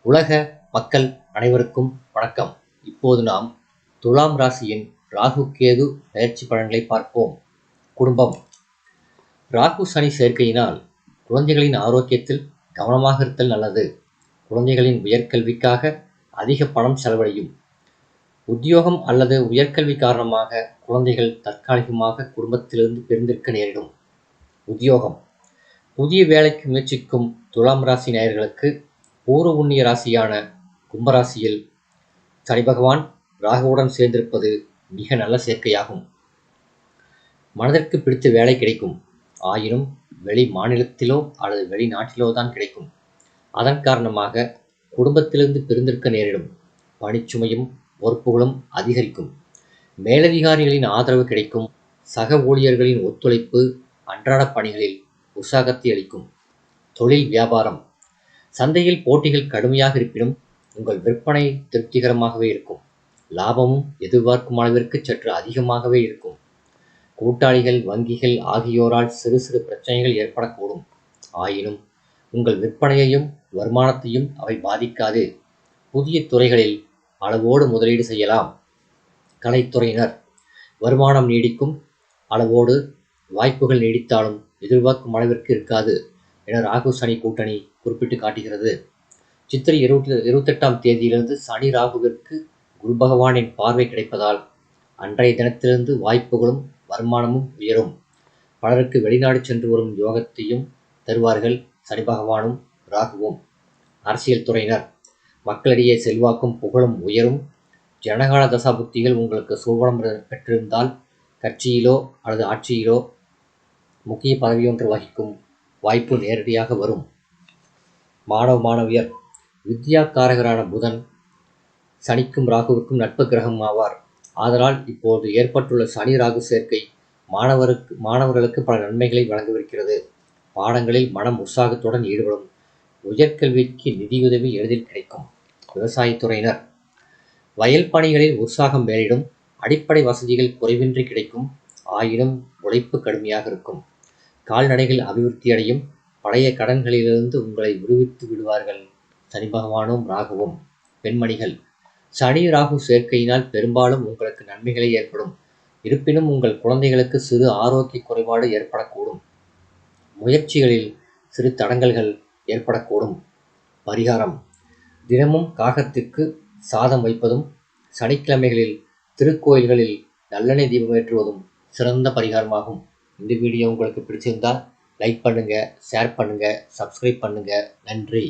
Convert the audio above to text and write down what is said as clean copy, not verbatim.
உலக மக்கள் அனைவருக்கும் வணக்கம். இப்போது நாம் துலாம் ராசியின் ராகு கேது பெயர்ச்சி பலன்களை பார்ப்போம். குடும்பம். ராகு சனி சேர்க்கையினால் குழந்தைகளின் ஆரோக்கியத்தில் கவனமாக இருத்தல் நல்லது. குழந்தைகளின் உயர்கல்விக்காக அதிக பணம் செலவழியும். உத்தியோகம் அல்லது உயர்கல்வி காரணமாக குழந்தைகள் தற்காலிகமாக குடும்பத்திலிருந்து பிரிந்திருக்க நேரிடும். உத்தியோகம். புதிய வேலைக்கு முயற்சிக்கும் துலாம் ராசி நேயர்களுக்கு பூர்வ புண்ணிய ராசியான கும்பராசியில் சனி பகவான் ராகுவுடன் சேர்ந்திருப்பது மிக நல்ல சேர்க்கையாகும். மனதிற்கு பிடித்த வேலை கிடைக்கும். ஆயினும் வெளி மாநிலத்திலோ அல்லது வெளிநாட்டிலோ தான் கிடைக்கும். அதன் காரணமாக குடும்பத்திலிருந்து பிரிந்திருக்க நேரிடும். பணிச்சுமையும் பொறுப்புகளும் அதிகரிக்கும். மேலதிகாரிகளின் ஆதரவு கிடைக்கும். சக ஊழியர்களின் ஒத்துழைப்பு அன்றாட பணிகளில் உற்சாகத்தை அளிக்கும். தொழில் வியாபாரம். சந்தையில் போட்டிகள் கடுமையாக இருப்பினும் உங்கள் விற்பனை திருப்திகரமாகவே இருக்கும். லாபமும் எதிர்பார்க்கும் அளவிற்கு சற்று அதிகமாகவே இருக்கும். கூட்டாளிகள், வங்கிகள் ஆகியோரால் சிறு சிறு பிரச்சனைகள் ஏற்படக்கூடும். ஆயினும் உங்கள் விற்பனையையும் வருமானத்தையும் அவை பாதிக்காது. புதிய துறைகளில் அளவோடு முதலீடு செய்யலாம். கலைத்துறையினர். வருமானம் நீடிக்கும். அளவோடு. வாய்ப்புகள் நீடித்தாலும் எதிர்பார்க்கும் அளவிற்கு இருக்காது என ராகு சனி கூட்டணி குறிப்பிட்டு காட்டுகிறது. சித்திரை 28ஆம் தேதியிலிருந்து சனி ராகுவிற்கு குரு பகவானின் பார்வை கிடைப்பதால் அன்றைய தினத்திலிருந்து வாய்ப்புகளும் வருமானமும் உயரும். பலருக்கு வெளிநாடு சென்று வரும் யோகத்தையும் தருவார்கள் சனி பகவானும் ராகுவும். அரசியல் துறையினர். மக்களிடையே செல்வாக்கும் புகழும் உயரும். ஜனகால தசாபுக்திகள் உங்களுக்கு சுபபலம் பெற்றிருந்தால் கட்சியிலோ அல்லது ஆட்சியிலோ முக்கிய பதவியொன்று வகிக்கும் வாய்ப்பு நேரடியாக வரும். மாணவ மாணவியர். வித்யாக்காரகரான புதன் சனிக்கும் ராகுவுக்கும் நட்பு கிரகம் ஆவார். ஆதலால் இப்போது ஏற்பட்டுள்ள சனி ராகு சேர்க்கை மாணவர்களுக்கு பல நன்மைகளை வழங்கவிருக்கிறது. பாடங்களில் மனம் உற்சாகத்துடன் ஈடுபடும். உயர்கல்விக்கு நிதியுதவி எளிதில் கிடைக்கும். விவசாயத்துறையினர். வயல் பணிகளில் உற்சாகம் மேலிடும். அடிப்படை வசதிகள் குறைவின்றி கிடைக்கும். ஆயினும் உழைப்பு கடுமையாக இருக்கும். கால்நடைகள் அபிவிருத்தியடையும். பழைய கடன்களிலிருந்து உங்களை விடுவித்து விடுவார்கள் சனி பகவானும் ராகுவும். பெண்மணிகள். சனி ராகு சேர்க்கையினால் பெரும்பாலும் உங்களுக்கு நன்மைகளே ஏற்படும். இருப்பினும் உங்கள் குழந்தைகளுக்கு சிறு ஆரோக்கிய குறைபாடு ஏற்படக்கூடும். முயற்சிகளில் சிறு தடங்கல்கள் ஏற்படக்கூடும். பரிகாரம். தினமும் காகத்திற்கு சாதம் வைப்பதும் சனிக்கிழமைகளில் திருக்கோயில்களில் நல்லெண்ணெய் தீபம் ஏற்றுவதும் சிறந்த பரிகாரமாகும். இந்த வீடியோ உங்களுக்கு பிடிச்சிருந்தால் லைக் பண்ணுங்க, ஷேர் பண்ணுங்க, சப்ஸ்கிரைப் பண்ணுங்க. நன்றி.